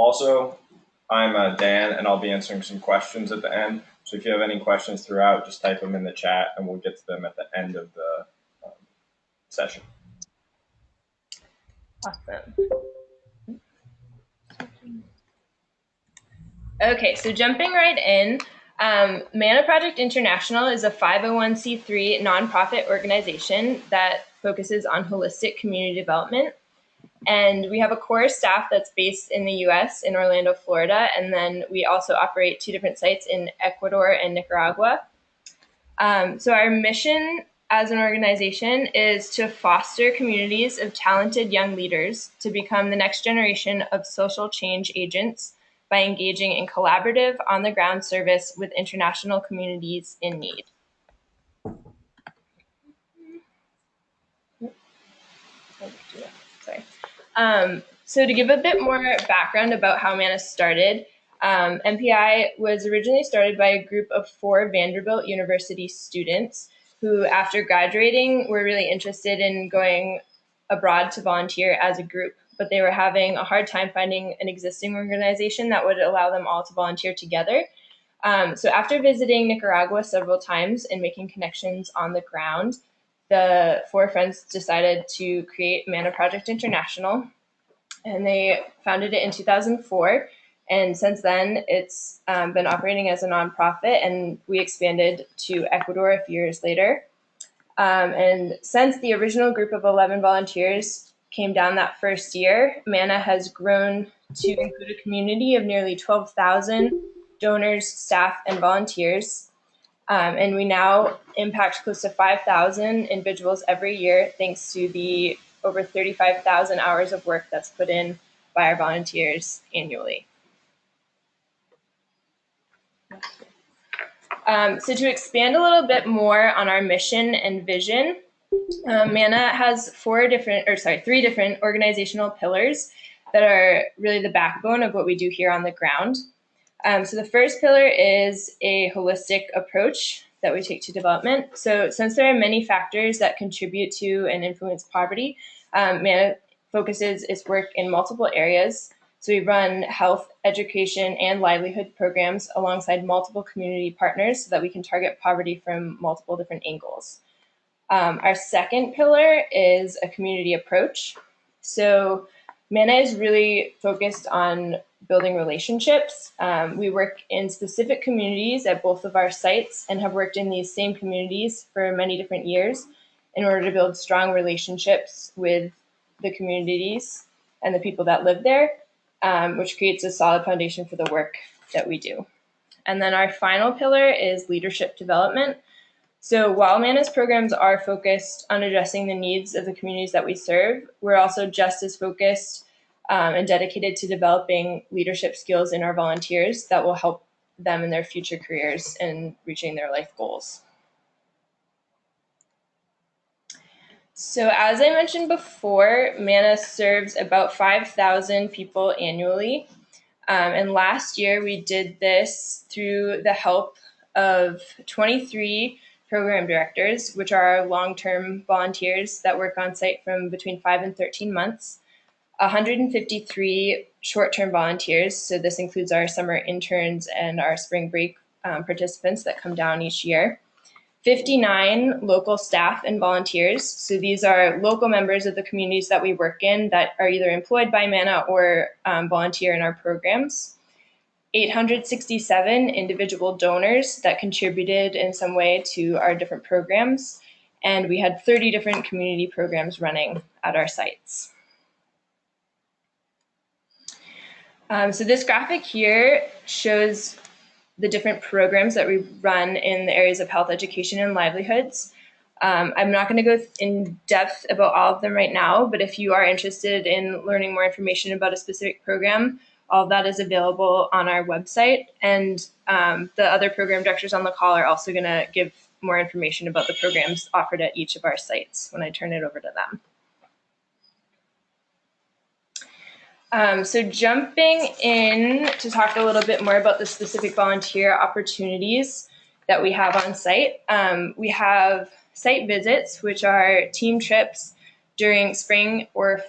Also, I'm Dan, and I'll be answering some questions at the end. So if you have any questions throughout, just type them in the chat, and we'll get to them at the end of the session. Awesome. Okay, so jumping right in, Manna Project International is a 501c3 nonprofit organization that focuses on holistic community development. And we have a core staff that's based in the US in Orlando, Florida. And then we also operate 2 different sites in Ecuador and Nicaragua. So our mission as an organization is to foster communities of talented young leaders to become the next generation of social change agents by engaging in collaborative, on-the-ground service with international communities in need. Sorry. So to give a bit more background about how Manna started, MPI was originally started by a group of 4 Vanderbilt University students who, after graduating, were really interested in going abroad to volunteer as a group, but they were having a hard time finding an existing organization that would allow them all to volunteer together. So after visiting Nicaragua several times and making connections on the ground, the 4 friends decided to create Manna Project International, and they founded it in 2004. And since then, it's been operating as a nonprofit, and we expanded to Ecuador a few years later. And since the original group of 11 volunteers came down that first year, Manna has grown to include a community of nearly 12,000 donors, staff, and volunteers. And we now impact close to 5,000 individuals every year, thanks to the over 35,000 hours of work that's put in by our volunteers annually. So to expand a little bit more on our mission and vision, Manna has 3 different organizational pillars that are really the backbone of what we do here on the ground. So the first pillar is a holistic approach that we take to development. So since there are many factors that contribute to and influence poverty, Manna focuses its work in multiple areas. So we run health, education, and livelihood programs alongside multiple community partners so that we can target poverty from multiple different angles. Our second pillar is a community approach. So Manna is really focused on building relationships. We work in specific communities at both of our sites and have worked in these same communities for many different years in order to build strong relationships with the communities and the people that live there, which creates a solid foundation for the work that we do. And then our final pillar is leadership development. So while Manna's programs are focused on addressing the needs of the communities that we serve, we're also just as focused and dedicated to developing leadership skills in our volunteers that will help them in their future careers and reaching their life goals. So as I mentioned before, Manna serves about 5,000 people annually. And last year we did this through the help of 23 program directors, which are our long-term volunteers that work on site from between 5 and 13 months, 153 short-term volunteers, so this includes our summer interns and our spring break participants that come down each year, 59 local staff and volunteers, so these are local members of the communities that we work in that are either employed by Manna or volunteer in our programs, 867 individual donors that contributed in some way to our different programs, and we had 30 different community programs running at our sites. So this graphic here shows the different programs that we run in the areas of health, education, and livelihoods. I'm not going to go in depth about all of them right now, but if you are interested in learning more information about a specific program, all of that is available on our website. And the other program directors on the call are also going to give more information about the programs offered at each of our sites when I turn it over to them. So jumping in to talk a little bit more about the specific volunteer opportunities that we have on site. We have site visits, which are team trips during spring or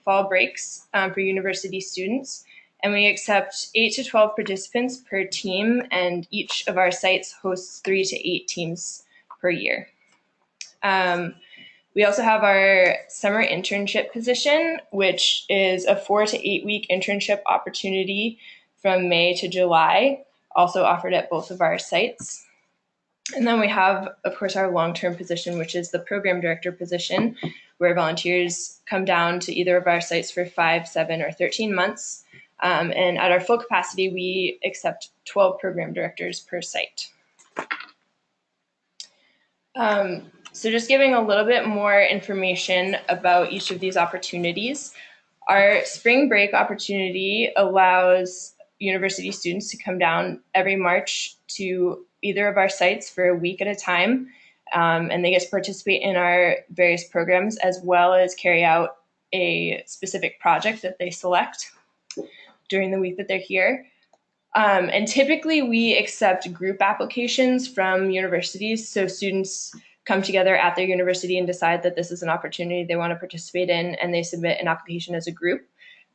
fall breaks for university students. And we accept 8 to 12 participants per team, and each of our sites hosts 3 to 8 teams per year. We also have our summer internship position, which is a 4 to 8 week internship opportunity from May to July, also offered at both of our sites. And then we have, of course, our long-term position, which is the program director position, where volunteers come down to either of our sites for 5, 7, or 13 months. And at our full capacity, we accept 12 program directors per site. So just giving a little bit more information about each of these opportunities. Our spring break opportunity allows university students to come down every March to either of our sites for a week at a time, and they get to participate in our various programs as well as carry out a specific project that they select during the week that they're here. And typically we accept group applications from universities, so students come together at their university and decide that this is an opportunity they want to participate in, and they submit an application as a group.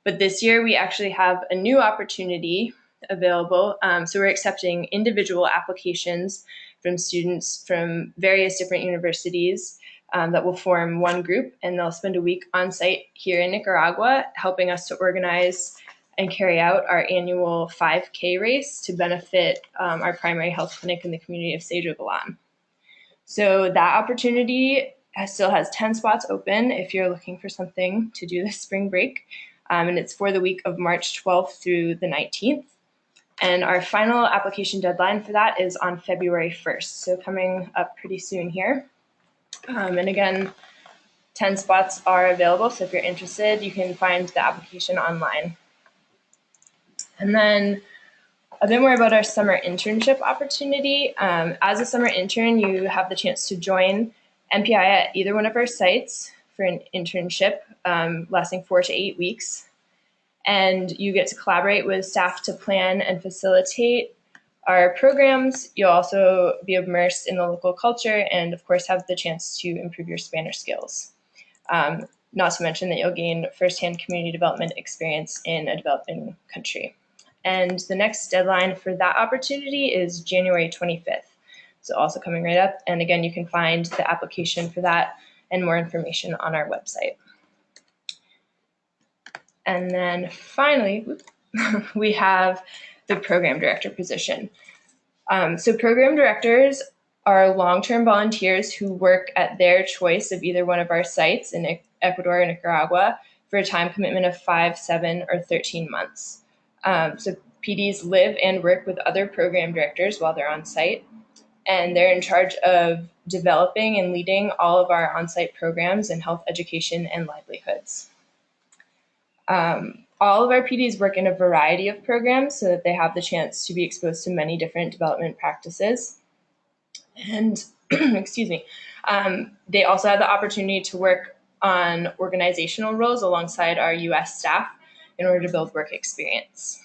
But this year we actually have a new opportunity available. So we're accepting individual applications from students from various different universities that will form one group, and they'll spend a week on site here in Nicaragua helping us to organize and carry out our annual 5K race to benefit our primary health clinic in the community of Cedro Galan. So that opportunity still has 10 spots open if you're looking for something to do this spring break. And it's for the week of March 12th through the 19th. And our final application deadline for that is on February 1st. So coming up pretty soon here. And again, 10 spots are available. So if you're interested, you can find the application online. And then a bit more about our summer internship opportunity. As a summer intern, you have the chance to join MPI at either one of our sites for an internship lasting 4 to 8 weeks. And you get to collaborate with staff to plan and facilitate our programs. You'll also be immersed in the local culture and, of course, have the chance to improve your Spanish skills. Not to mention that you'll gain firsthand community development experience in a developing country. And the next deadline for that opportunity is January 25th. So also coming right up. And again, you can find the application for that and more information on our website. And then finally, we have the program director position. So program directors are long-term volunteers who work at their choice of either one of our sites in Ecuador or Nicaragua for a time commitment of 5, 7, or 13 months. So PDs live and work with other program directors while they're on site, and they're in charge of developing and leading all of our on-site programs in health education and livelihoods. All of our PDs work in a variety of programs so that they have the chance to be exposed to many different development practices. And excuse me, they also have the opportunity to work on organizational roles alongside our US staff in order to build work experience.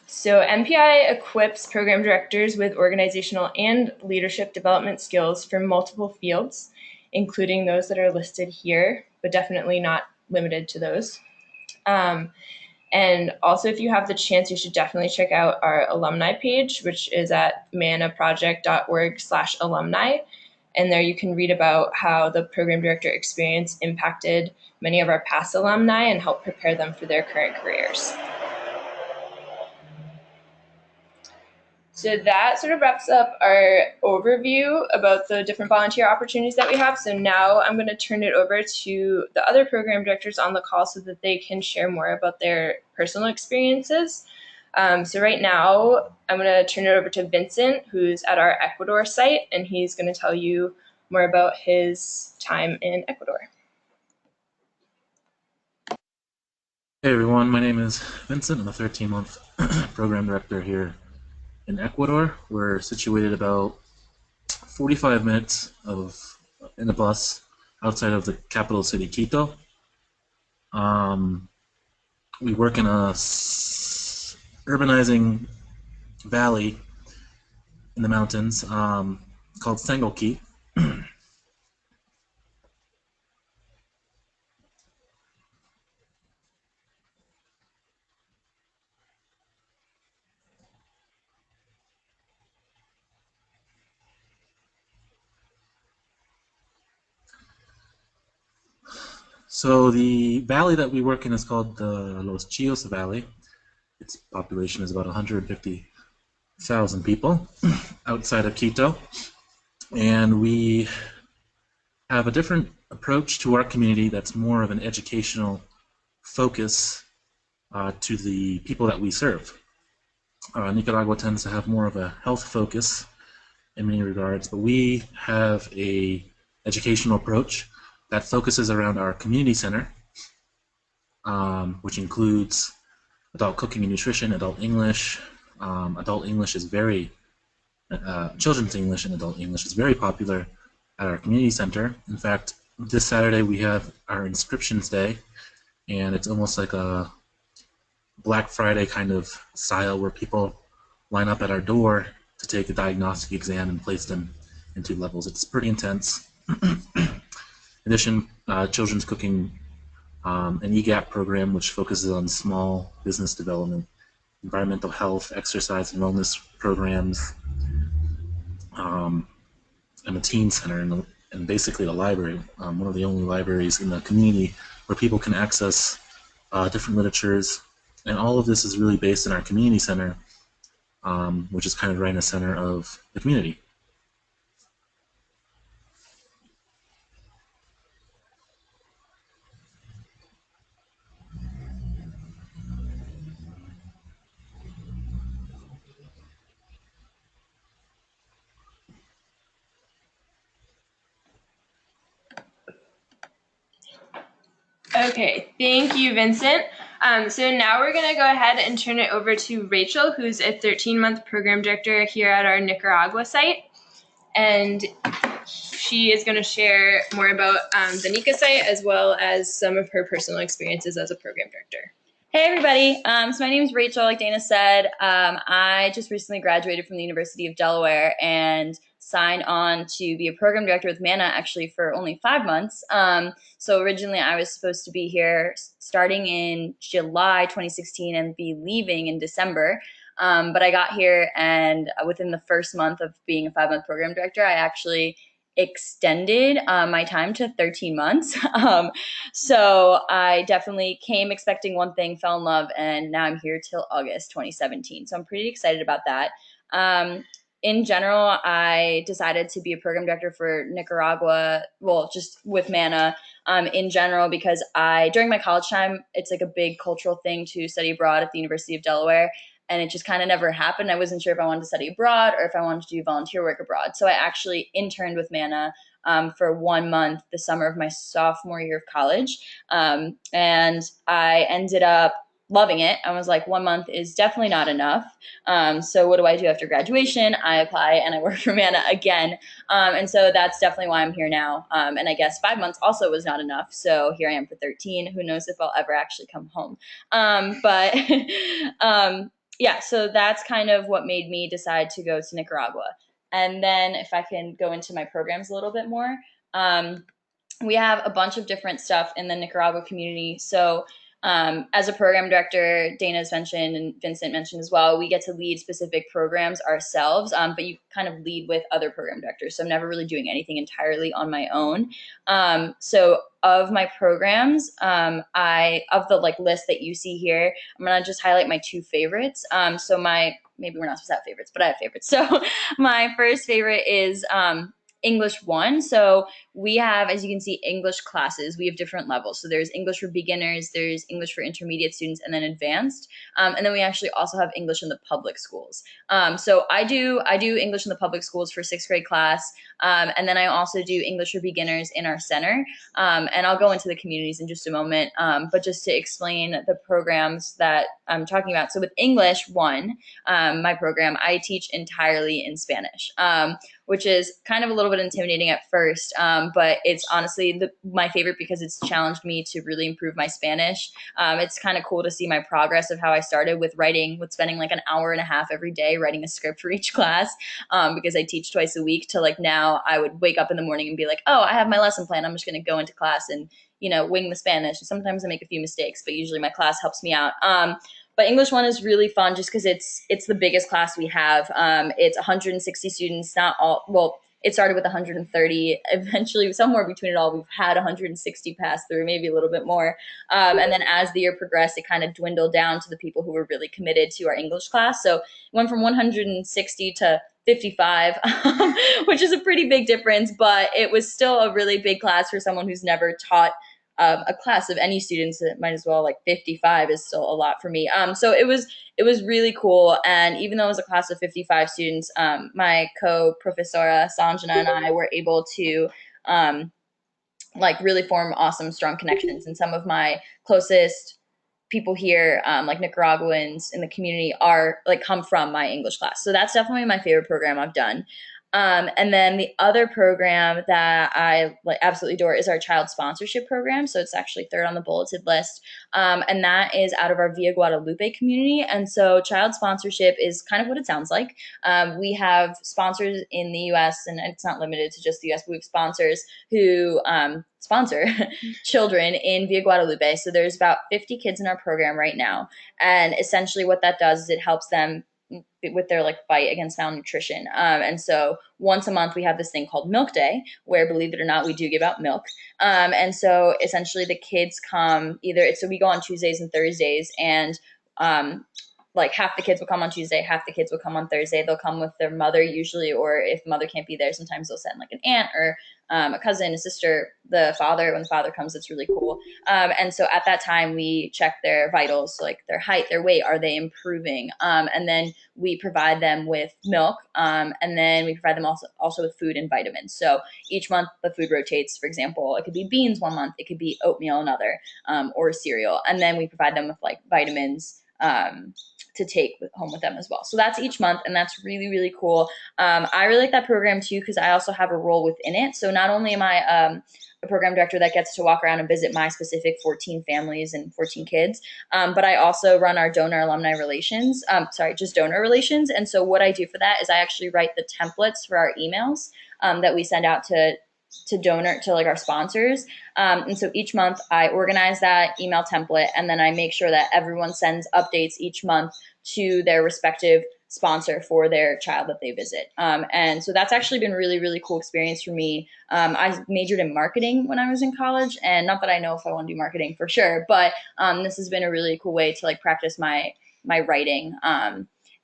So MPI equips program directors with organizational and leadership development skills for multiple fields, including those that are listed here, but definitely not limited to those. And also, if you have the chance, you should definitely check out our alumni page, which is at mannaproject.org/alumni. And there you can read about how the program director experience impacted many of our past alumni and helped prepare them for their current careers. So that sort of wraps up our overview about the different volunteer opportunities that we have. So now I'm going to turn it over to the other program directors on the call so that they can share more about their personal experiences. So right now, I'm going to turn it over to Vincent, who's at our Ecuador site, and he's going to tell you more about his time in Ecuador. Hey everyone, my name is Vincent. I'm a 13-month program director here in Ecuador. We're situated about 45 minutes in a bus outside of the capital city, Quito. We work in a urbanizing valley in the mountains called Sengoki. So the valley that we work in is called the Los Chios Valley. Its population is about 150,000 people outside of Quito. And we have a different approach to our community that's more of an educational focus to the people that we serve. Nicaragua tends to have more of a health focus in many regards, but we have a educational approach that focuses around our community center, which includes adult cooking and nutrition, adult English. Adult English is very, children's English and adult English is very popular at our community center. In fact, this Saturday we have our inscriptions day, and it's almost like a Black Friday kind of style where people line up at our door to take a diagnostic exam and place them into levels. It's pretty intense. In addition, children's cooking, an EGAP program which focuses on small business development, environmental health, exercise and wellness programs, and a teen center, and basically a library, one of the only libraries in the community where people can access different literatures. And all of this is really based in our community center, which is kind of right in the center of the community. Okay, thank you, Vincent. So now we're going to go ahead and turn it over to Rachel, who's a 13-month program director here at our Nicaragua site. And she is going to share more about the NICA site as well as some of her personal experiences as a program director. Hey everybody, so my name is Rachel, like Dana said. I just recently graduated from the University of Delaware and signed on to be a program director with Manna actually for only 5 months. So originally I was supposed to be here starting in July 2016 and be leaving in December. But I got here, and within the first month of being a 5-month program director, I actually extended my time to 13 months. So I definitely came expecting one thing, fell in love, and now I'm here till August 2017. So I'm pretty excited about that. In general, I decided to be a program director for Nicaragua, well, just with Manna in general, because during my college time, it's like a big cultural thing to study abroad at the University of Delaware. And it just kind of never happened. I wasn't sure if I wanted to study abroad or if I wanted to do volunteer work abroad. So I actually interned with Manna for 1 month the summer of my sophomore year of college. And I ended up loving it. I was like, 1 month is definitely not enough. So what do I do after graduation? I apply and I work for Manna again. And so that's definitely why I'm here now. And I guess 5 months also was not enough. So here I am for 13. Who knows if I'll ever actually come home. But yeah, so that's kind of what made me decide to go to Nicaragua. And then if I can go into my programs a little bit more, we have a bunch of different stuff in the Nicaragua community. So as a program director, Dana's mentioned and Vincent mentioned as well, we get to lead specific programs ourselves, but you kind of lead with other program directors. So I'm never really doing anything entirely on my own. So of my programs, of the list that you see here, I'm gonna just highlight my 2 favorites. Maybe we're not supposed to have favorites, but I have favorites. So my first favorite is English 1. So we have, as you can see, English classes. We have different levels. So there's English for beginners, there's English for intermediate students, and then advanced. And then we actually also have English in the public schools. So I do English in the public schools for 6th grade class. And then I also do English for beginners in our center. And I'll go into the communities in just a moment. But just to explain the programs that I'm talking about. So with English 1, my program, I teach entirely in Spanish, which is kind of a little bit intimidating at first, but it's honestly my favorite because it's challenged me to really improve my Spanish. It's kind of cool to see my progress of how I started with spending like an hour and a half every day writing a script for each class, because I teach twice a week, to like now I would wake up in the morning and be like, oh, I have my lesson plan. I'm just going to go into class and, wing the Spanish. And sometimes I make a few mistakes, but usually my class helps me out. But English 1 is really fun just because it's the biggest class we have. It's 160 students, not all, well, it started with 130. Eventually, somewhere between it all, we've had 160 pass through, maybe a little bit more. And then as the year progressed, it kind of dwindled down to the people who were really committed to our English class. So it went from 160 to 55, which is a pretty big difference, but it was still a really big class for someone who's never taught a class of any students. It might as well, like 55 is still a lot for me. So it was really cool. And even though it was a class of 55 students, my co-professora Sanjana and I were able to like really form awesome, strong connections. And some of my closest people here, like Nicaraguans in the community, are like come from my English class. So that's definitely my favorite program I've done. And then the other program that I like absolutely adore is our child sponsorship program. So it's actually third on the bulleted list. And that is out of our Villa Guadalupe community. And so child sponsorship is kind of what it sounds like. We have sponsors in the US, and it's not limited to just the US, but we have sponsors who sponsor children in Villa Guadalupe. So there's about 50 kids in our program right now. And essentially what that does is it helps them with their like fight against malnutrition. And so once a month we have this thing called Milk Day, where, believe it or not, we do give out milk. And so essentially the kids come so we go on Tuesdays and Thursdays, and like half the kids will come on Tuesday, half the kids will come on Thursday. They'll come with their mother usually, or if the mother can't be there, sometimes they'll send like an aunt or a cousin, a sister, the father. When the father comes, it's really cool. And so at that time, we check their vitals, so like their height, their weight, are they improving? And then we provide them with milk, and then we provide them also with food and vitamins. So each month the food rotates. For example, it could be beans one month, it could be oatmeal another, or cereal. And then we provide them with like vitamins to take home with them as well. So that's each month, and that's really, really cool. I really like that program too, because I also have a role within it. So not only am I a program director that gets to walk around and visit my specific 14 families and 14 kids, but I also run our donor alumni relations, just donor relations. And so what I do for that is I actually write the templates for our emails that we send out to like our sponsors. And so each month I organize that email template, and then I make sure that everyone sends updates each month to their respective sponsor for their child that they visit. And so that's actually been really, really cool experience for me. I majored in marketing when I was in college, and not that I know if I want to do marketing for sure, but this has been a really cool way to like practice my writing.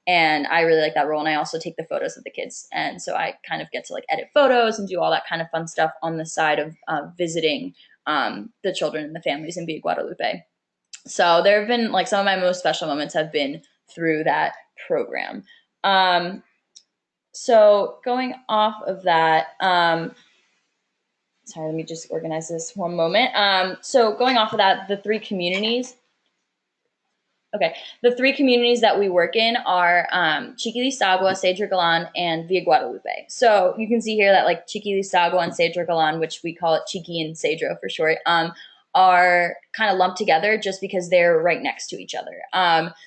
And I really like that role. And I also take the photos of the kids. And so I kind of get to like edit photos and do all that kind of fun stuff on the side of visiting the children and the families in Villa Guadalupe. So there have been like some of my most special moments have been through that program. So going off of that, sorry, let me just organize this one moment. So going off of that, the three communities that we work in are Chiquilisagua, Cedro Galan, and Villa Guadalupe. So you can see here that like Chiquilisagua and Cedro Galan, which we call it Chiqui and Cedro for short, are kind of lumped together just because they're right next to each other.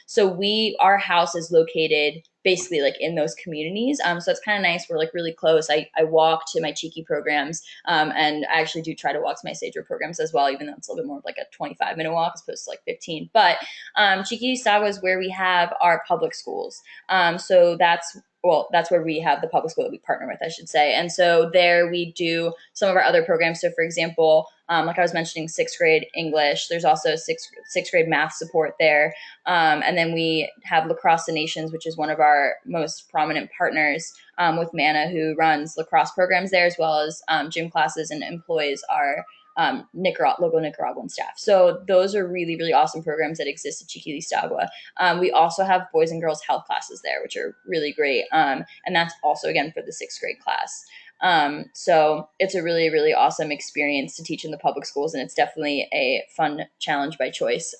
So our house is located basically like in those communities. So it's kind of nice. We're like really close. I walk to my Chiqui programs, and I actually do try to walk to my Cedro programs as well, even though it's a little bit more of like a 25-minute walk as opposed to like 15. But Chiquilisagua is where we have our public schools. So that's where we have the public school that we partner with, I should say. And so there we do some of our other programs. So for example, like I was mentioning, 6th grade English, there's also sixth grade math support there. And then we have Lacrosse the Nations, which is one of our most prominent partners with Manna, who runs lacrosse programs there, as well as gym classes and employs our local Nicaraguan staff. So those are really, really awesome programs that exist at Chiquilisagua. We also have boys and girls health classes there, which are really great. And that's also, again, for the 6th grade class. So it's a really, really awesome experience to teach in the public schools, and it's definitely a fun challenge by choice.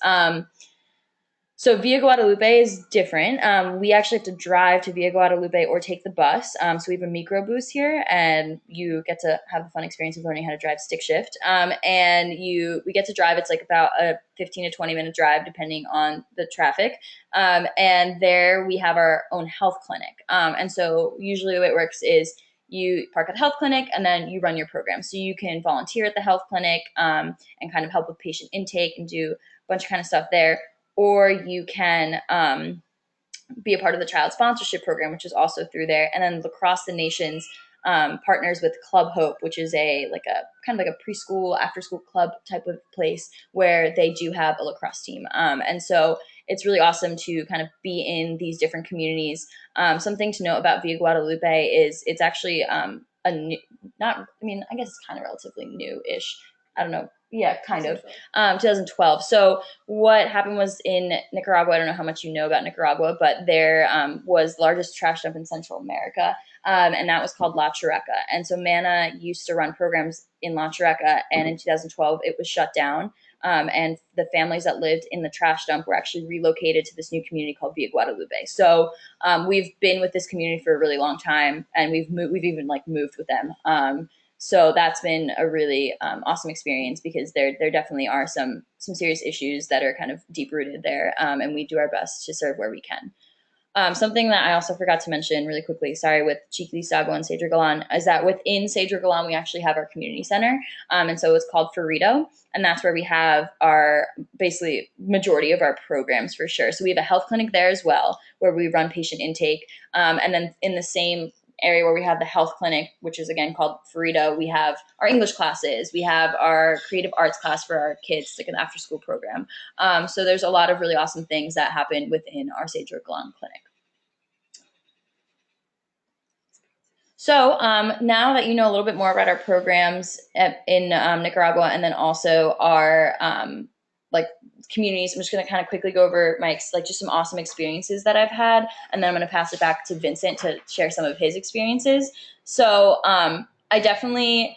So Villa Guadalupe is different. We actually have to drive to Villa Guadalupe or take the bus. So we have a microbus here, and you get to have the fun experience of learning how to drive stick shift. And we get to drive. It's like about a 15 to 20-minute drive, depending on the traffic. And there we have our own health clinic. And so usually the way it works is you park at the health clinic and then you run your program. So you can volunteer at the health clinic and kind of help with patient intake and do a bunch of kind of stuff there. Or you can be a part of the child sponsorship program, which is also through there. And then Lacrosse the Nations partners with Club Hope, which is a kind of like a preschool, after school club type of place where they do have a lacrosse team. And so it's really awesome to kind of be in these different communities. Something to note about Via Guadalupe is it's actually a new, not, I mean, I guess it's kind of relatively new-ish. I don't know. Yeah, kind of. 2012. So what happened was in Nicaragua, I don't know how much you know about Nicaragua, but there was the largest trash dump in Central America, and that was called La Chureca. And so Manna used to run programs in La Chureca, and in 2012, it was shut down. And the families that lived in the trash dump were actually relocated to this new community called Via Guadalupe. So we've been with this community for a really long time, and we've even moved with them. So that's been a really awesome experience, because there definitely are some serious issues that are kind of deep rooted there, and we do our best to serve where we can. Something that I also forgot to mention really quickly, sorry, with Chiquilizago and Cedro Galan, is that within Cedro Galan, we actually have our community center. And so it's called Furito, and that's where we have our basically majority of our programs for sure. So we have a health clinic there as well, where we run patient intake. And then in the same area where we have the health clinic, which is again called Furito, we have our English classes, we have our creative arts class for our kids, like an after school program. So there's a lot of really awesome things that happen within our Cedro Galan clinic. So now that you know a little bit more about our programs in Nicaragua, and then also our communities, I'm just going to kind of quickly go over my just some awesome experiences that I've had, and then I'm going to pass it back to Vincent to share some of his experiences. So it's definitely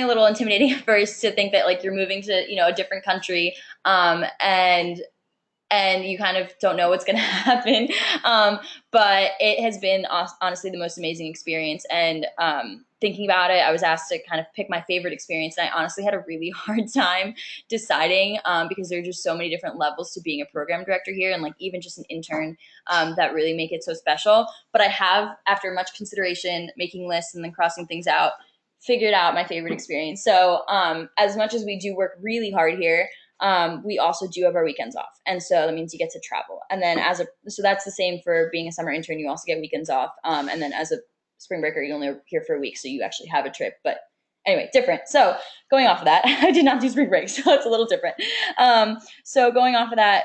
a little intimidating at first to think that like you're moving to a different country, and you kind of don't know what's going to happen. But it has been honestly the most amazing experience. And thinking about it, I was asked to kind of pick my favorite experience. And I honestly had a really hard time deciding, because there are just so many different levels to being a program director here, and like even just an intern, that really make it so special. But I have, after much consideration, making lists and then crossing things out, figured out my favorite experience. So as much as we do work really hard here, we also do have our weekends off. And so that means you get to travel. And then so that's the same for being a summer intern. You also get weekends off. And then as a spring breaker, you only are here for a week. So you actually have a trip, but anyway, different. So going off of that, I did not do spring break, so it's a little different. So going off of that,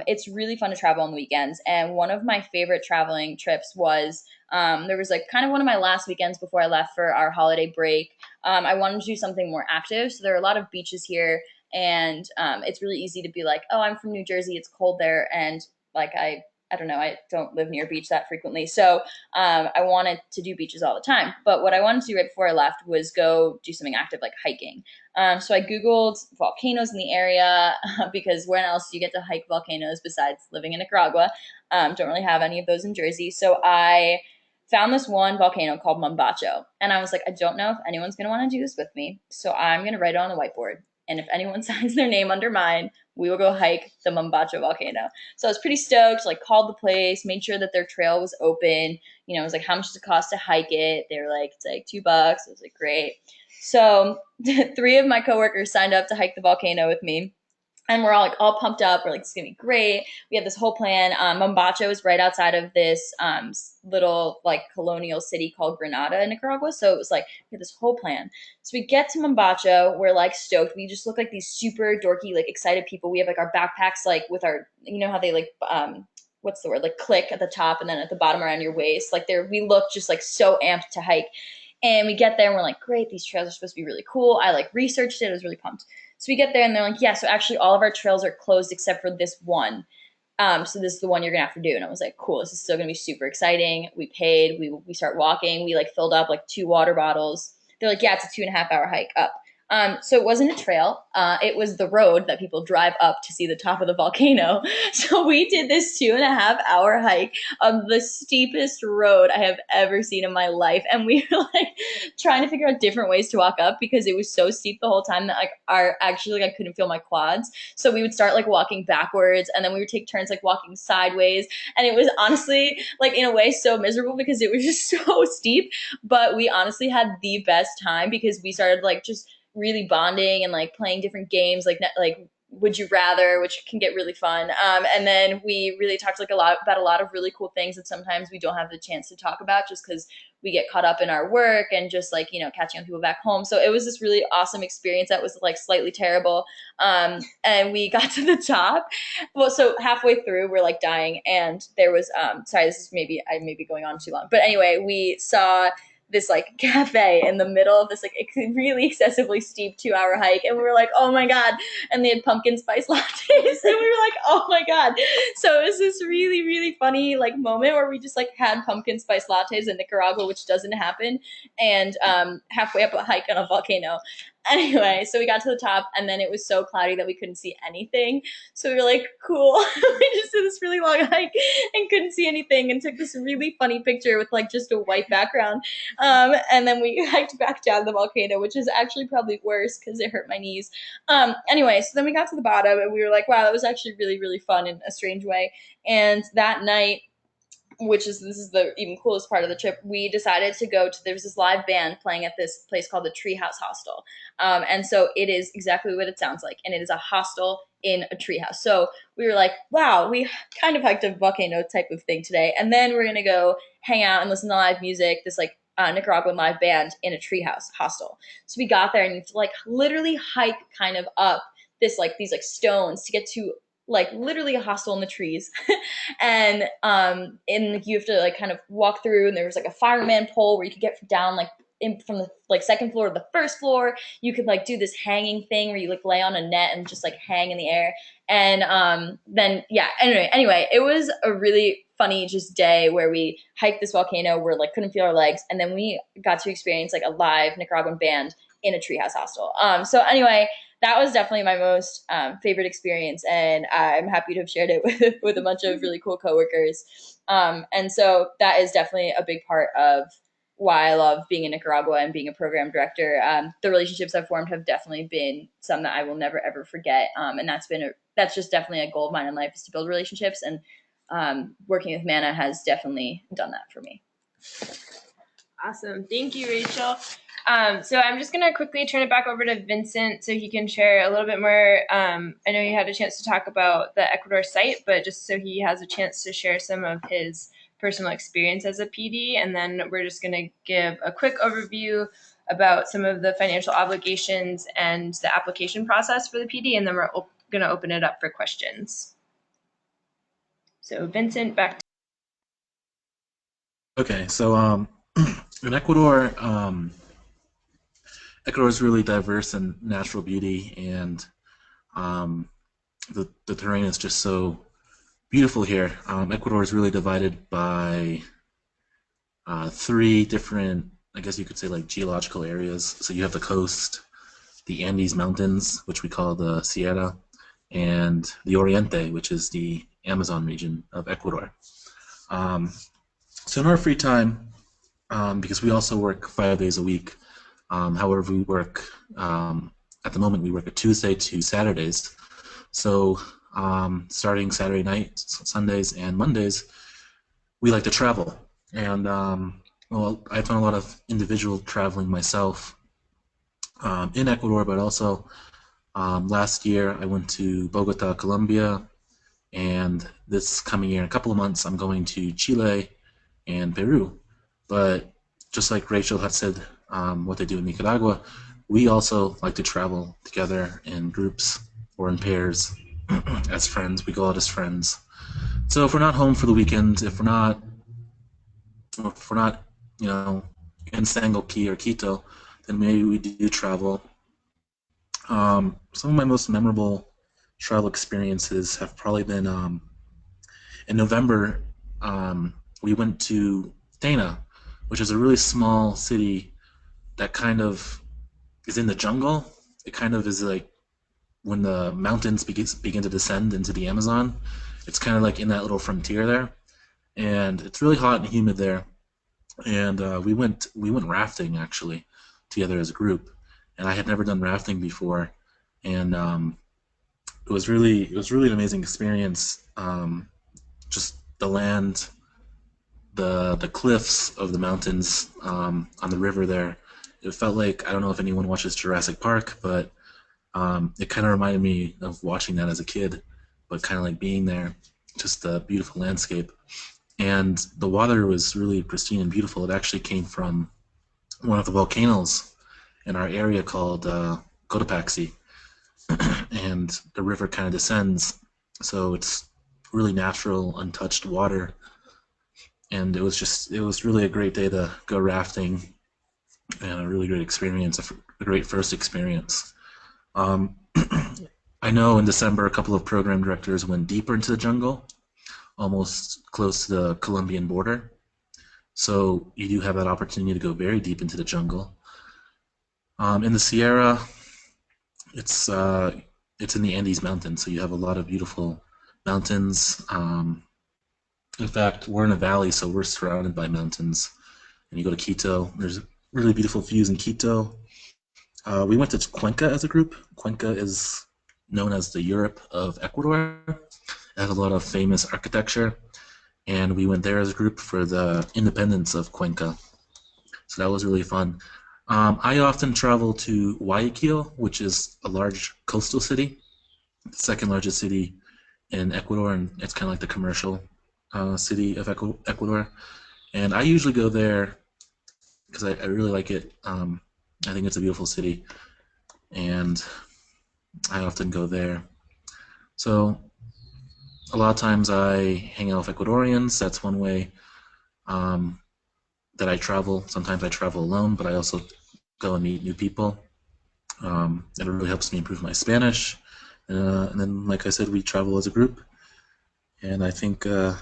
it's really fun to travel on the weekends. And one of my favorite traveling trips was, there was like kind of one of my last weekends before I left for our holiday break. I wanted to do something more active. So there are a lot of beaches here. And it's really easy to be like, oh, I'm from New Jersey, it's cold there. And like, I don't know, I don't live near a beach that frequently. So I wanted to do beaches all the time. But what I wanted to do right before I left was go do something active, like hiking. So I Googled volcanoes in the area, because where else do you get to hike volcanoes besides living in Nicaragua? Don't really have any of those in Jersey. So I found this one volcano called Mombacho. And I was like, I don't know if anyone's going to want to do this with me. So I'm going to write it on a whiteboard. And if anyone signs their name under mine, we will go hike the Mombacho volcano. So I was pretty stoked, like called the place, made sure that their trail was open. I was like, how much does it cost to hike it? They were like, it's like $2. I was like, great. So 3 of my coworkers signed up to hike the volcano with me. And we're all pumped up. We're like, it's going to be great. We have this whole plan. Mombacho is right outside of this little like colonial city called Granada in Nicaragua. So it was like, we had this whole plan. So we get to Mombacho. We're like stoked. We just look like these super dorky, like excited people. We have like our backpacks, like with our, how they like, what's the word? Like click at the top and then at the bottom around your waist. Like we look just like so amped to hike. And we get there and we're like, great, these trails are supposed to be really cool. I like researched it. I was really pumped. So we get there and they're like, yeah, so actually all of our trails are closed except for this one. So this is the one you're gonna have to do. And I was like, cool, this is still gonna be super exciting. We paid, we start walking. We like filled up like 2 water bottles. They're like, yeah, it's a 2.5 hour hike up. So it wasn't a trail. It was the road that people drive up to see the top of the volcano. So we did this 2.5 hour hike on the steepest road I have ever seen in my life. And we were like trying to figure out different ways to walk up because it was so steep the whole time that I couldn't feel my quads. So we would start like walking backwards and then we would take turns like walking sideways. And it was honestly like in a way so miserable because it was just so steep. But we honestly had the best time because we started like just really bonding and like playing different games like Would You Rather, which can get really fun. And then we really talked like about a lot of really cool things that sometimes we don't have the chance to talk about just because we get caught up in our work and just like, catching on people back home. So it was this really awesome experience that was like slightly terrible. And we got to the top. Well, so halfway through, we're like dying. And there was, sorry, I may be going on too long. But anyway, we saw this like cafe in the middle of this like really excessively steep 2-hour hike, and we were like, oh my god. And they had pumpkin spice lattes, and we were like, oh my god. So it was this really, really funny like moment where we just like had pumpkin spice lattes in Nicaragua, which doesn't happen, and halfway up a hike on a volcano. Anyway, so we got to the top, and then it was so cloudy that we couldn't see anything. So we were like, cool. We just did this really long hike and couldn't see anything, and took this really funny picture with like just a white background. And then we hiked back down the volcano, which is actually probably worse because it hurt my knees. Anyway, so then we got to the bottom, and we were like, wow, that was actually really, really fun in a strange way. And that night, this is the even coolest part of the trip, we decided to go to, there's this live band playing at this place called the Treehouse Hostel. And so it is exactly what it sounds like. And it is a hostel in a treehouse. So we were like, wow, we kind of hiked a volcano type of thing today. And then we're going to go hang out and listen to live music, this like Nicaraguan live band in a treehouse hostel. So we got there, and you have to like literally hike kind of up these like stones to get to like literally a hostel in the trees. And you have to like kind of walk through, and there was like a fireman pole where you could get down like from the like second floor to the first floor. You could like do this hanging thing where you like lay on a net and just like hang in the air. And then yeah, anyway, it was a really funny just day where we hiked this volcano where like couldn't feel our legs, and then we got to experience like a live Nicaraguan band in a treehouse hostel. So anyway, that was definitely my most favorite experience, and I'm happy to have shared it with a bunch of really cool coworkers. And so that is definitely a big part of why I love being in Nicaragua and being a program director. The relationships I've formed have definitely been some that I will never ever forget, and that's just definitely a goal of mine in life, is to build relationships, and working with Manna has definitely done that for me. Awesome. Thank you, Rachel. So I'm just going to quickly turn it back over to Vincent so he can share a little bit more. I know you had a chance to talk about the Ecuador site, but just so he has a chance to share some of his personal experience as a PD. And then we're just going to give a quick overview about some of the financial obligations and the application process for the PD. And then we're going to open it up for questions. So Vincent, back to you. Okay, so in Ecuador, Ecuador is really diverse in natural beauty, and the terrain is just so beautiful here. Ecuador is really divided by 3 different, I guess you could say, like geological areas. So you have the coast, the Andes Mountains, which we call the Sierra, and the Oriente, which is the Amazon region of Ecuador. So in our free time, because we also work 5 days a week, however, we work, at the moment, we work at Tuesday to Saturdays. So starting Saturday night, Sundays, and Mondays, we like to travel. And well, I've done a lot of individual traveling myself in Ecuador, but also last year I went to Bogota, Colombia, and this coming year, in a couple of months, I'm going to Chile and Peru. But just like Rachel had said, what they do in Nicaragua, we also like to travel together in groups or in pairs as friends. We go out as friends. So if we're not home for the weekend, if we're not in Sango Key or Quito, then maybe we do travel. Some of my most memorable travel experiences have probably been in November. We went to Tena, which is a really small city that kind of is in the jungle. It kind of is like when the mountains begin to descend into the Amazon. It's kind of like in that little frontier there, and it's really hot and humid there. And we went rafting actually together as a group, and I had never done rafting before, and it was really an amazing experience. Just the land, the cliffs of the mountains on the river there. It felt like, I don't know if anyone watches Jurassic Park, but It kind of reminded me of watching that as a kid, but kind of like being there, just a beautiful landscape. And the water was really pristine and beautiful. It actually came from one of the volcanoes in our area called Cotopaxi, and the river kind of descends, so it's really natural, untouched water. And it was really a great day to go rafting, and a really great experience, a great first experience. Um, I know in December a couple of program directors went deeper into the jungle, almost close to the Colombian border. So you do have that opportunity to go very deep into the jungle. In the Sierra, it's in the Andes Mountains, so you have a lot of beautiful mountains. In fact, we're in a valley, so we're surrounded by mountains. And you go to Quito, there's really beautiful views in Quito. We went to Cuenca as a group. Cuenca is known as the Europe of Ecuador. It has a lot of famous architecture, and we went there as a group for the independence of Cuenca. So that was really fun. I often travel to Guayaquil, which is a large coastal city, the second largest city in Ecuador, and it's kind of like the commercial city of Ecuador. And I usually go there because I really like it. I think it's a beautiful city, and I often go there. So a lot of times I hang out with Ecuadorians. That's one way that I travel. Sometimes I travel alone, but I also go and meet new people. It really helps me improve my Spanish. And then, like I said, we travel as a group, and I think that's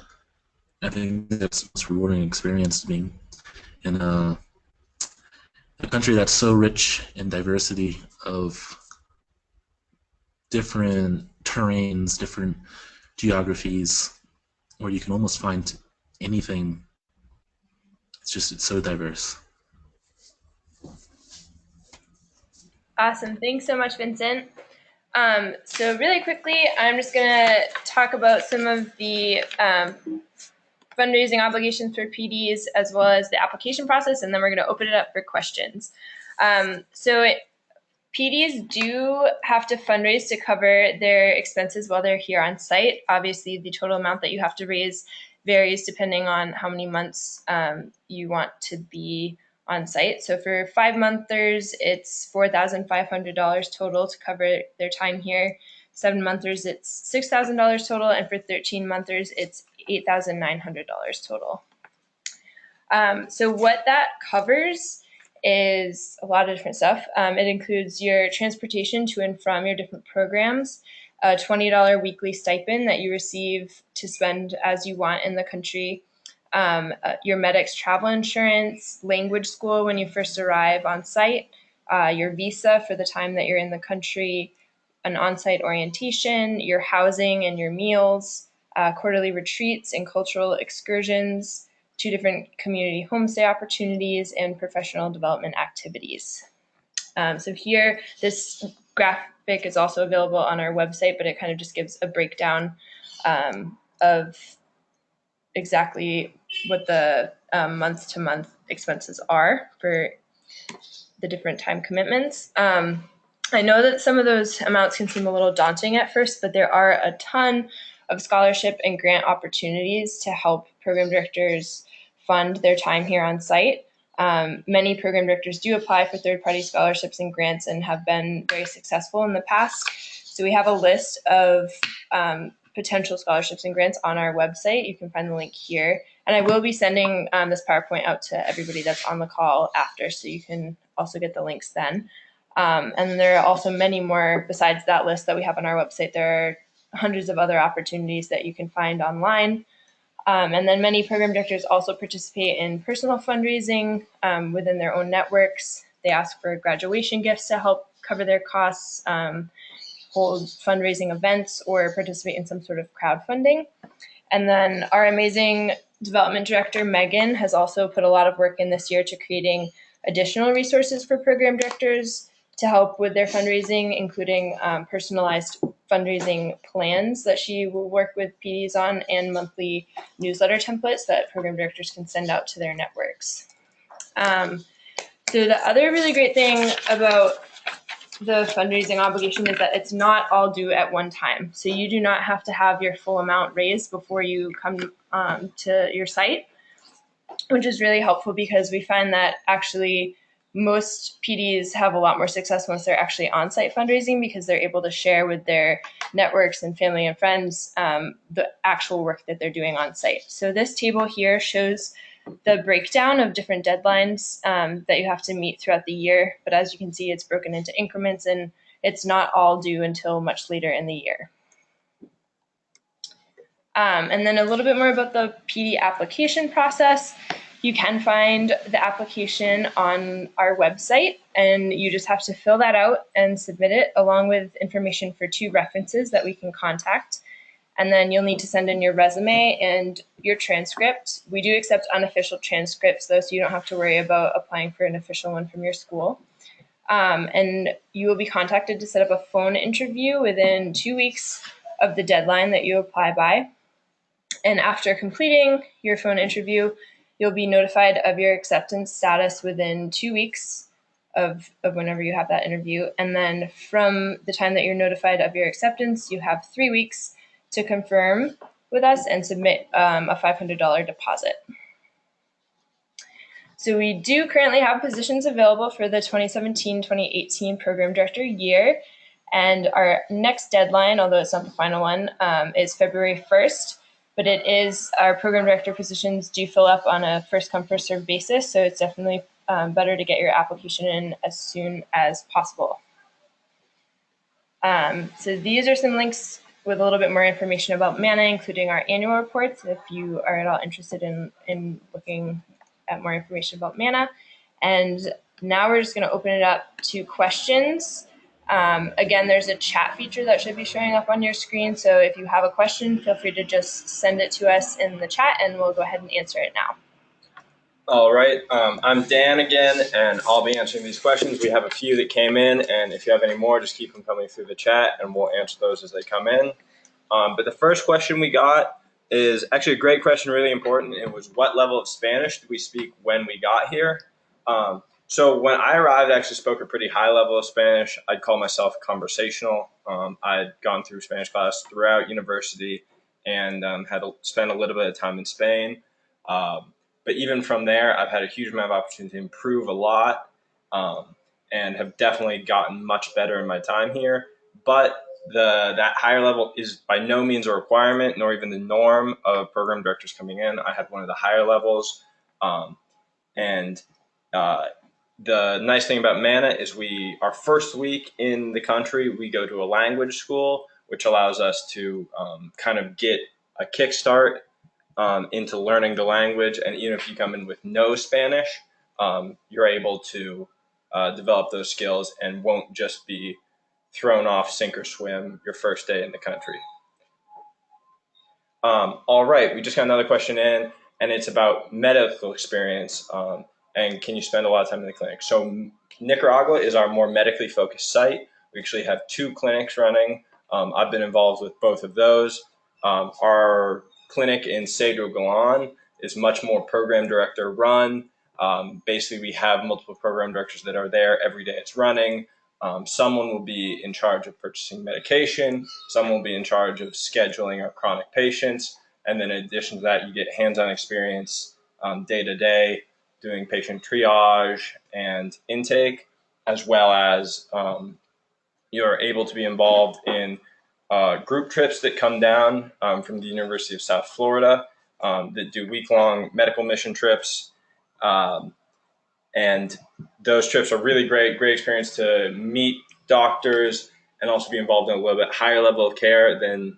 the most rewarding experience, being in a country that's so rich in diversity of different terrains, different geographies, where you can almost find anything. It's so diverse. Awesome. Thanks so much, Vincent. So really quickly, I'm just going to talk about some of the fundraising obligations for PDs as well as the application process, and then we're going to open it up for questions. PDs do have to fundraise to cover their expenses while they're here on site. Obviously, the total amount that you have to raise varies depending on how many months you want to be on site. So for 5-monthers, it's $4,500 total to cover their time here. 7-monthers, it's $6,000 total, and for 13-monthers, it's $8,900 total. So what that covers is a lot of different stuff. It includes your transportation to and from your different programs, a $20 weekly stipend that you receive to spend as you want in the country, your medics travel insurance, language school when you first arrive on site, your visa for the time that you're in the country, an on-site orientation, your housing and your meals, quarterly retreats and cultural excursions, 2 different community homestay opportunities, and professional development activities. So here, this graphic is also available on our website, but it kind of just gives a breakdown of exactly what the month-to-month expenses are for the different time commitments. I know that some of those amounts can seem a little daunting at first, but there are a ton of scholarship and grant opportunities to help program directors fund their time here on site. Many program directors do apply for third-party scholarships and grants and have been very successful in the past. So we have a list of potential scholarships and grants on our website. You can find the link here. And I will be sending this PowerPoint out to everybody that's on the call after, so you can also get the links then. And there are also many more besides that list that we have on our website. There are hundreds of other opportunities that you can find online. And then many program directors also participate in personal fundraising within their own networks. They ask for graduation gifts to help cover their costs, hold fundraising events, or participate in some sort of crowdfunding. And then our amazing development director, Megan, has also put a lot of work in this year to creating additional resources for program directors to help with their fundraising, including personalized fundraising plans that she will work with PDs on, and monthly newsletter templates that program directors can send out to their networks. So the other really great thing about the fundraising obligation is that it's not all due at one time. So you do not have to have your full amount raised before you come to your site, which is really helpful because we find that actually most PDs have a lot more success once they're actually on-site fundraising because they're able to share with their networks and family and friends the actual work that they're doing on site. So this table here shows the breakdown of different deadlines that you have to meet throughout the year. But as you can see, it's broken into increments and it's not all due until much later in the year. And then a little bit more about the PD application process. You can find the application on our website, and you just have to fill that out and submit it along with information for 2 references that we can contact. And then you'll need to send in your resume and your transcript. We do accept unofficial transcripts, though, so you don't have to worry about applying for an official one from your school. And you will be contacted to set up a phone interview within 2 weeks of the deadline that you apply by. And after completing your phone interview, you'll be notified of your acceptance status within 2 weeks of whenever you have that interview. And then from the time that you're notified of your acceptance, you have 3 weeks to confirm with us and submit a $500 deposit. So we do currently have positions available for the 2017-2018 program director year. And our next deadline, although it's not the final one, is February 1st. But it is, our program director positions do fill up on a first come, first served basis. So it's definitely better to get your application in as soon as possible. So these are some links with a little bit more information about Manna, including our annual reports, if you are at all interested in looking at more information about Manna. And now we're just going to open it up to questions. Again, there's a chat feature that should be showing up on your screen. So if you have a question, feel free to just send it to us in the chat and we'll go ahead and answer it now. All right, I'm Dan again, and I'll be answering these questions. We have a few that came in, and if you have any more, just keep them coming through the chat, and we'll answer those as they come in. But the first question we got is actually a great question, really important. It was, what level of Spanish did we speak when we got here? So when I arrived, I actually spoke a pretty high level of Spanish. I'd call myself conversational. I'd gone through Spanish class throughout university and had spent a little bit of time in Spain. But even from there, I've had a huge amount of opportunity to improve a lot and have definitely gotten much better in my time here. But that higher level is by no means a requirement, nor even the norm of program directors coming in. I had one of the higher levels. The nice thing about Manna is our first week in the country, we go to a language school, which allows us to kind of get a kickstart into learning the language. And even if you come in with no Spanish, you're able to develop those skills and won't just be thrown off sink or swim your first day in the country. All right, we just got another question in, and it's about medical experience. And can you spend a lot of time in the clinic? So Nicaragua is our more medically focused site. We actually have 2 clinics running. I've been involved with both of those. Our clinic in Cedro Galan is much more program director run. Basically, we have multiple program directors that are there every day it's running. Someone will be in charge of purchasing medication. Someone will be in charge of scheduling our chronic patients. And then in addition to that, you get hands-on experience day to day doing patient triage and intake, as well as you're able to be involved in group trips that come down from the University of South Florida that do week-long medical mission trips. And those trips are really great experience to meet doctors and also be involved in a little bit higher level of care than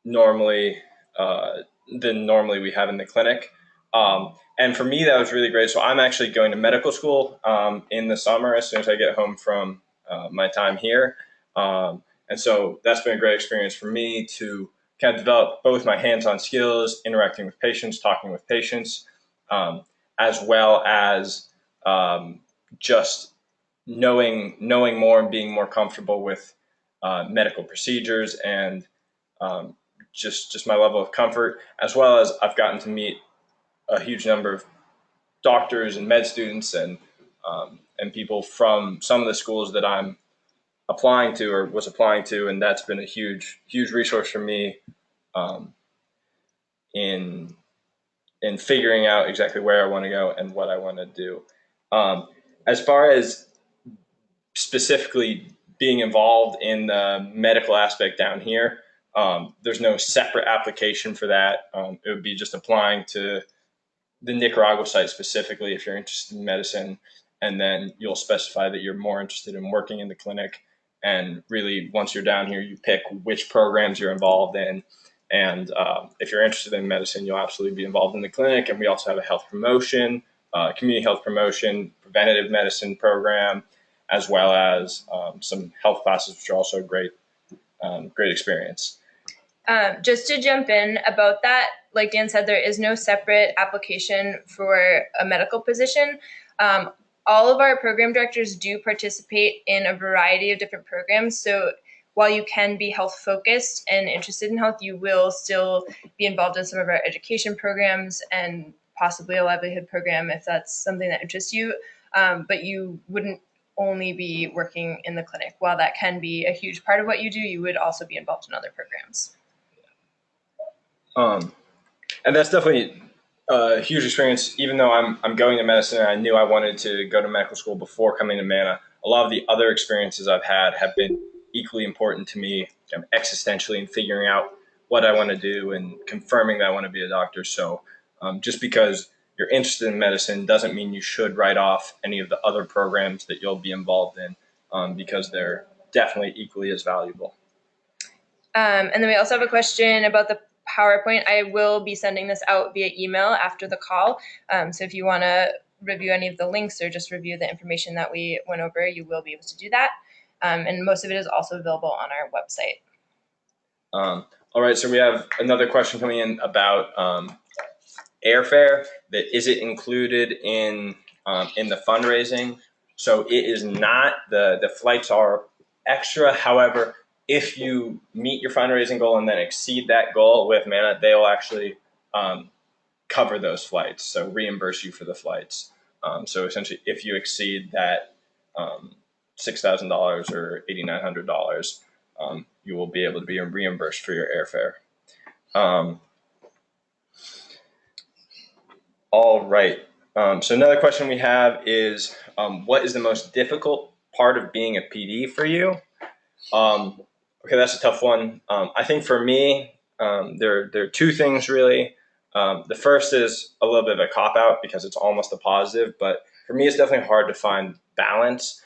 normally we have in the clinic. And for me, that was really great. So I'm actually going to medical school in the summer as soon as I get home from my time here. And so that's been a great experience for me to kind of develop both my hands-on skills, interacting with patients, talking with patients, as well as just knowing more and being more comfortable with medical procedures and just my level of comfort, as well as I've gotten to meet a huge number of doctors and med students and and people from some of the schools that I'm applying to or was applying to, and that's been a huge resource for me in figuring out exactly where I want to go and what I want to do. As far as specifically being involved in the medical aspect down here, there's no separate application for that. It would be just applying to the Nicaragua site specifically if you're interested in medicine, and then you'll specify that you're more interested in working in the clinic. And really, once you're down here, you pick which programs you're involved in. And if you're interested in medicine, you'll absolutely be involved in the clinic. And we also have a health promotion, community health promotion, preventative medicine program, as well as some health classes, which are also a great experience. Just to jump in about that, like Dan said, there is no separate application for a medical position. All of our program directors do participate in a variety of different programs. So while you can be health focused and interested in health, you will still be involved in some of our education programs and possibly a livelihood program if that's something that interests you. But you wouldn't only be working in the clinic. While that can be a huge part of what you do, you would also be involved in other programs. And that's definitely a huge experience. Even though I'm going to medicine and I knew I wanted to go to medical school before coming to Manna, a lot of the other experiences I've had have been equally important to me existentially in figuring out what I want to do and confirming that I want to be a doctor. So just because you're interested in medicine doesn't mean you should write off any of the other programs that you'll be involved in because they're definitely equally as valuable. And then we also have a question about the PowerPoint. I will be sending this out via email after the call. So if you want to review any of the links or just review the information that we went over, you will be able to do that. And most of it is also available on our website. All right, so we have another question coming in about airfare. That is it included in the fundraising? So it is not. The flights are extra. However, if you meet your fundraising goal and then exceed that goal with Manna, they'll actually cover those flights, so reimburse you for the flights. So essentially, if you exceed that $6,000 or $8,900, you will be able to be reimbursed for your airfare. All right. So another question we have is, what is the most difficult part of being a PD for you? Okay, that's a tough one. I think for me, there are two things really. The first is a little bit of a cop-out because it's almost a positive, but for me, it's definitely hard to find balance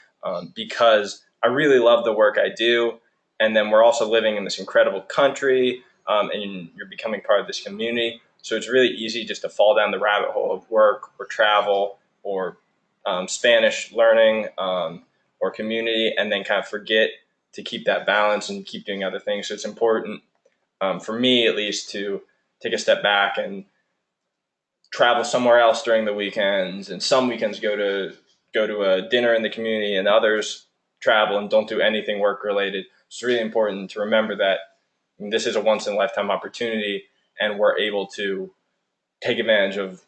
because I really love the work I do, and then we're also living in this incredible country, and you're becoming part of this community. So it's really easy just to fall down the rabbit hole of work or travel or Spanish learning or community, and then kind of forget to keep that balance and keep doing other things. So it's important for me, at least, to take a step back and travel somewhere else during the weekends. And some weekends go to a dinner in the community, and others travel and don't do anything work related. It's really important to remember that this is a once in a lifetime opportunity, and we're able to take advantage of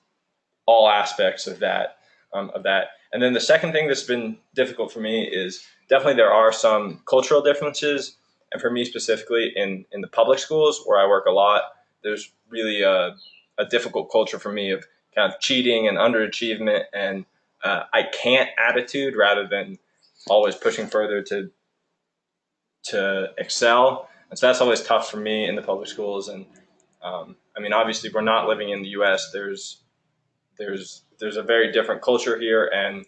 all aspects of that. And then the second thing that's been difficult for me is definitely there are some cultural differences. And for me specifically in the public schools where I work a lot, there's really a difficult culture for me of kind of cheating and underachievement and I can't attitude rather than always pushing further to excel. And so that's always tough for me in the public schools. And I mean, obviously we're not living in the US. There's a very different culture here, and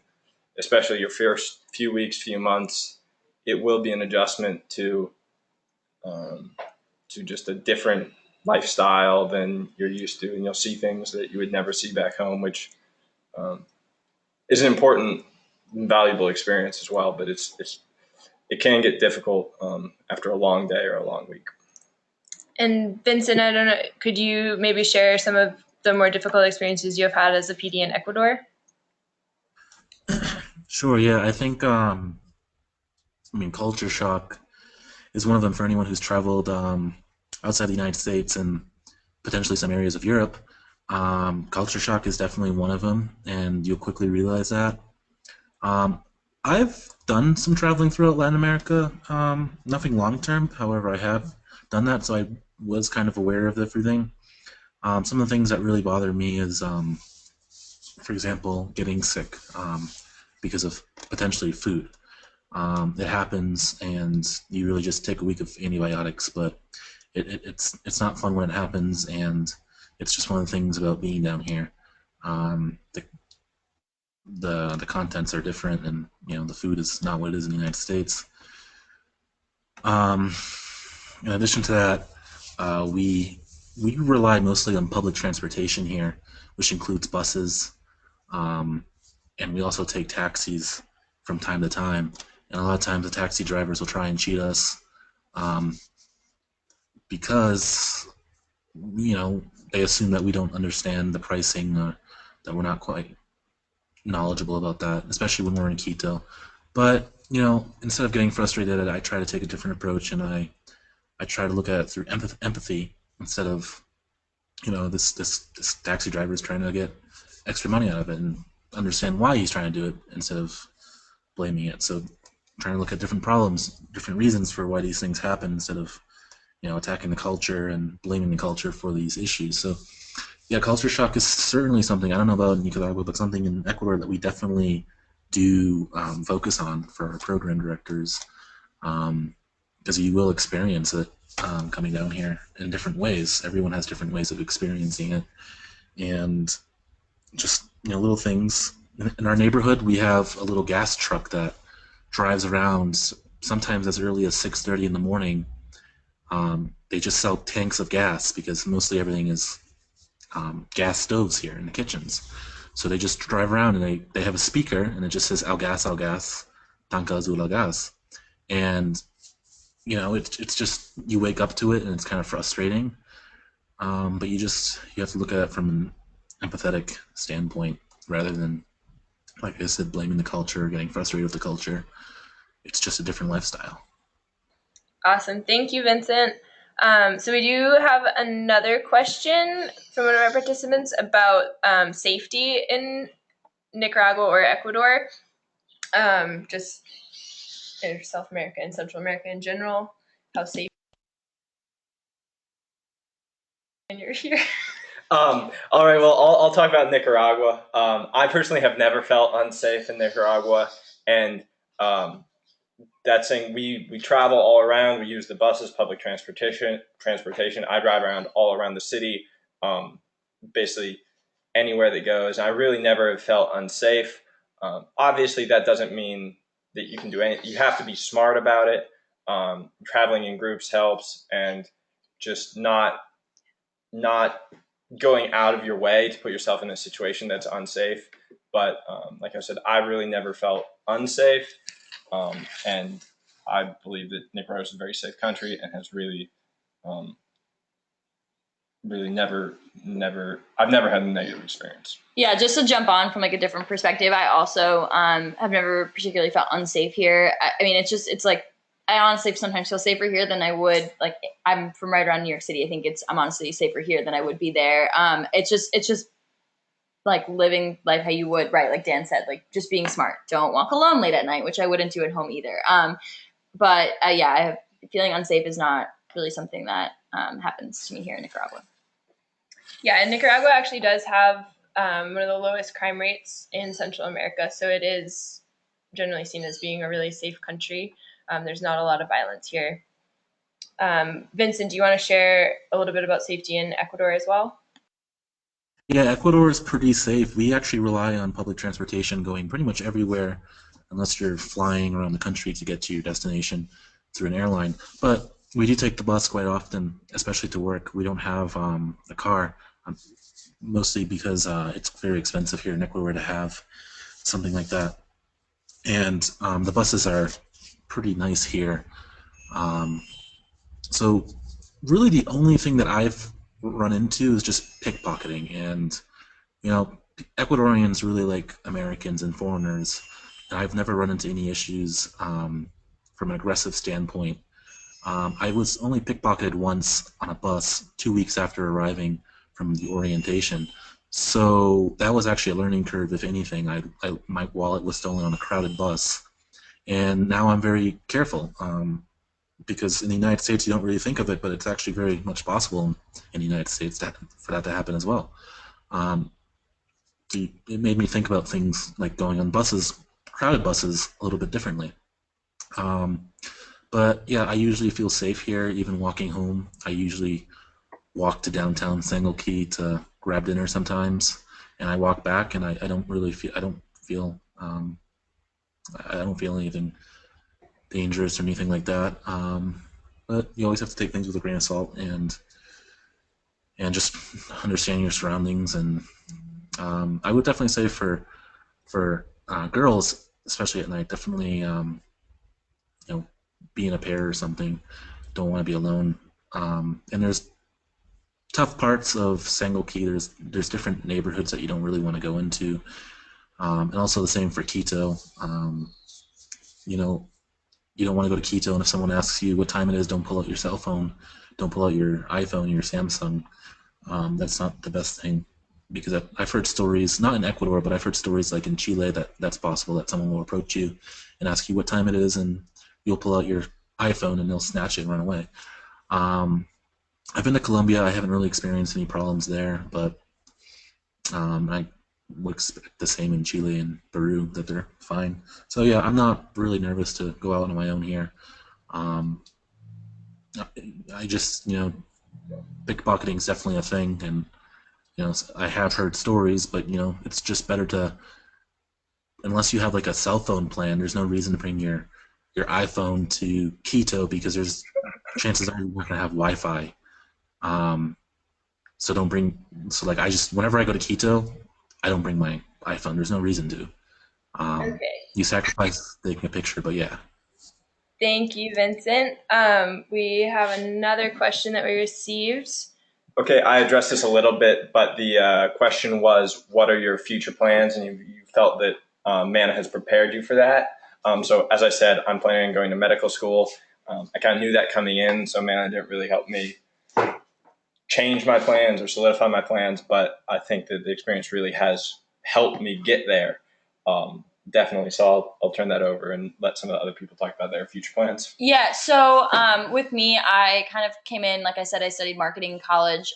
especially your first few weeks, few months, it will be an adjustment to just a different lifestyle than you're used to, and you'll see things that you would never see back home, which is an important and valuable experience as well. But it can get difficult after a long day or a long week. And Vincent, I don't know, could you maybe share some of the more difficult experiences you have had as a PD in Ecuador? Sure, yeah. I think, culture shock is one of them for anyone who's traveled outside the United States and potentially some areas of Europe. Culture shock is definitely one of them, and you'll quickly realize that. I've done some traveling throughout Latin America, nothing long term. However, I have done that, so I was kind of aware of everything. Some of the things that really bother me is, for example, getting sick because of potentially food. It happens, and you really just take a week of antibiotics, but it's not fun when it happens, and it's just one of the things about being down here. The contents are different, and the food is not what it is in the United States. In addition to that, we rely mostly on public transportation here, which includes buses, and we also take taxis from time to time. And a lot of times the taxi drivers will try and cheat us because they assume that we don't understand the pricing, that we're not quite knowledgeable about that, especially when we're in Quito. But instead of getting frustrated, I try to take a different approach, and I try to look at it through empathy instead of this taxi driver is trying to get extra money out of it, and understand why he's trying to do it instead of blaming it. So trying to look at different problems, different reasons for why these things happen, instead of attacking the culture and blaming the culture for these issues. So yeah, culture shock is certainly something, I don't know about in Nicaragua, but something in Ecuador that we definitely do focus on for our program directors, because you will experience it coming down here in different ways. Everyone has different ways of experiencing it, and just little things. In our neighborhood, we have a little gas truck that drives around sometimes as early as 6:30 in the morning. They just sell tanks of gas because mostly everything is gas stoves here in the kitchens. So they just drive around, and they have a speaker, and it just says al gas, tanka azul al gas. And it's just, you wake up to it, and it's kind of frustrating. But you have to look at it from an empathetic standpoint rather than, like I said, blaming the culture, getting frustrated with the culture. It's just a different lifestyle. Awesome. Thank you, Vincent. So we do have another question from one of our participants about safety in Nicaragua or Ecuador, just in South America and Central America in general, how safe when you're here. All right, well, I'll talk about Nicaragua. I personally have never felt unsafe in Nicaragua, and that's saying we travel all around. We use the buses, public transportation. I drive around all around the city, basically anywhere that goes. I really never have felt unsafe. Obviously, that doesn't mean that you can do anything. You have to be smart about it. Traveling in groups helps, and just not going out of your way to put yourself in a situation that's unsafe. But like I said, I really never felt unsafe. And I believe that Nicaragua is a very safe country and has really I've never had a negative experience. Yeah, just to jump on from like a different perspective, I also have never particularly felt unsafe here. I mean, it's like, I honestly sometimes feel safer here than I would, like, I'm from right around New York City. I think I'm honestly safer here than I would be there. It's just like living life how you would, right? Like Dan said, like just being smart. Don't walk alone late at night, which I wouldn't do at home either. But yeah, feeling unsafe is not really something that happens to me here in Nicaragua. Yeah, and Nicaragua actually does have one of the lowest crime rates in Central America, so it is generally seen as being a really safe country. There's not a lot of violence here. Vincent, do you want to share a little bit about safety in Ecuador as well? Yeah, Ecuador is pretty safe. We actually rely on public transportation going pretty much everywhere, unless you're flying around the country to get to your destination through an airline. But we do take the bus quite often, especially to work. We don't have a car, mostly because it's very expensive here in Ecuador to have something like that. And the buses are pretty nice here. So really the only thing that I've run into is just pickpocketing. And, Ecuadorians really like Americans and foreigners. And I've never run into any issues from an aggressive standpoint. I was only pickpocketed once on a bus 2 weeks after arriving from the orientation. So that was actually a learning curve. If anything, my wallet was stolen on a crowded bus, and now I'm very careful. Because in the United States you don't really think of it, but it's actually very much possible in the United States for that to happen as well. Um, it made me think about things like going on buses, crowded buses, a little bit differently. Um, but yeah, I usually feel safe here, even walking home. I usually walk to downtown Sangolkee to grab dinner sometimes, and I walk back, and I don't really feel I don't feel anything dangerous or anything like that. But you always have to take things with a grain of salt and just understand your surroundings. And I would definitely say for girls, especially at night, definitely be in a pair or something. Don't want to be alone. And there's tough parts of Sangolkee. There's different neighborhoods that you don't really want to go into, and also the same for Quito. You know, you don't want to go to Quito, and if someone asks you what time it is, don't pull out your cell phone, don't pull out your iPhone, your Samsung. That's not the best thing, because I've heard stories, not in Ecuador, but I've heard stories like in Chile that's possible, that someone will approach you and ask you what time it is, and you'll pull out your iPhone and they'll snatch it and run away. I've been to Colombia. I haven't really experienced any problems there, but I would expect the same in Chile and Peru, that they're fine. So yeah, I'm not really nervous to go out on my own here. Um, I just, pickpocketing is definitely a thing, and I have heard stories, but it's just better to, unless you have like a cell phone plan, there's no reason to bring your iPhone to Quito, because there's chances are you're not gonna have Wi-Fi. So don't bring. So like whenever I go to Quito, I don't bring my iPhone. There's no reason to. Okay. You sacrifice taking a picture, but yeah. Thank you, Vincent. We have another question that we received. Okay, I addressed this a little bit, but the question was, what are your future plans? And you felt that Manna has prepared you for that. So as I said, I'm planning on going to medical school. I kind of knew that coming in, so Manna didn't really help me change my plans or solidify my plans, but I think that the experience really has helped me get there. Definitely. So I'll turn that over and let some of the other people talk about their future plans. Yeah, so with me, I kind of came in, like I said, I studied marketing in college,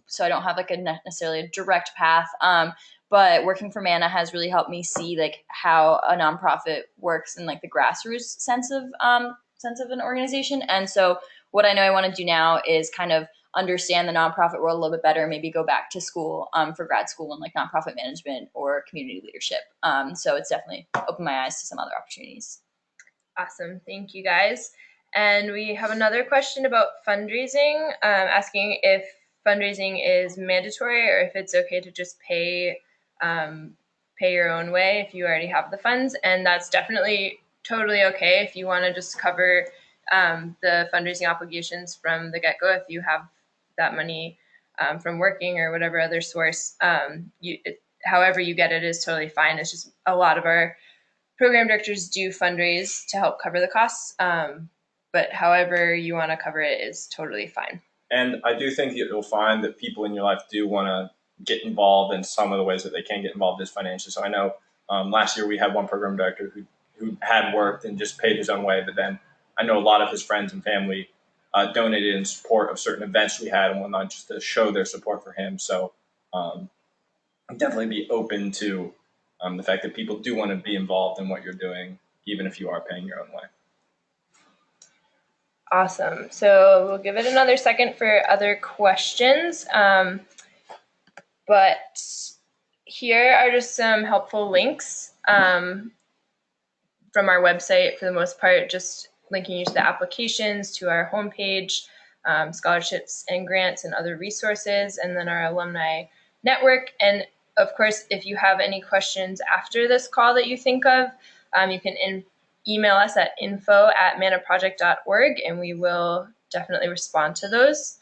so I don't have like necessarily a direct path. But working for Manna has really helped me see like how a nonprofit works in like the grassroots sense of an organization. And so what I know I want to do now is kind of understand the nonprofit world a little bit better, maybe go back to school for grad school in like nonprofit management or community leadership. So it's definitely opened my eyes to some other opportunities. Awesome. Thank you, guys. And we have another question about fundraising, asking if fundraising is mandatory or if it's okay to just pay your own way if you already have the funds. And that's definitely totally okay if you want to just cover the fundraising obligations from the get-go. If you have that money from working or whatever other source, however you get it is totally fine. It's just a lot of our program directors do fundraise to help cover the costs, but however you want to cover it is totally fine. And I do think that you'll find that people in your life do want to get involved, in some of the ways that they can get involved is financially. So I know last year we had one program director who had worked and just paid his own way, but then I know a lot of his friends and family donated in support of certain events we had and whatnot, just to show their support for him. So definitely be open to the fact that people do want to be involved in what you're doing, even if you are paying your own way. Awesome. So we'll give it another second for other questions. But here are just some helpful links from our website, for the most part, just linking you to the applications, to our homepage, scholarships and grants and other resources, and then our alumni network. And of course, if you have any questions after this call that you think of, you can email us at info@mannaproject.org, and we will definitely respond to those.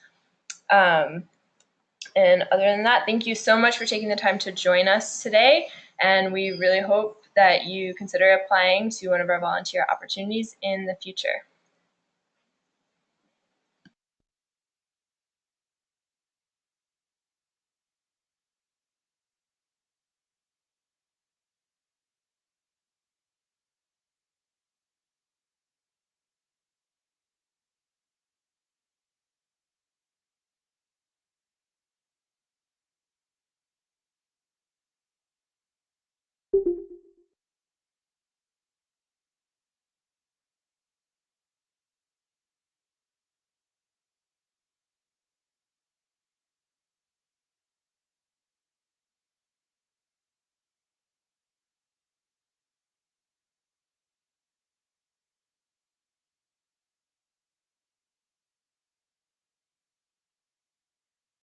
And other than that, thank you so much for taking the time to join us today. And we really hope that you consider applying to one of our volunteer opportunities in the future.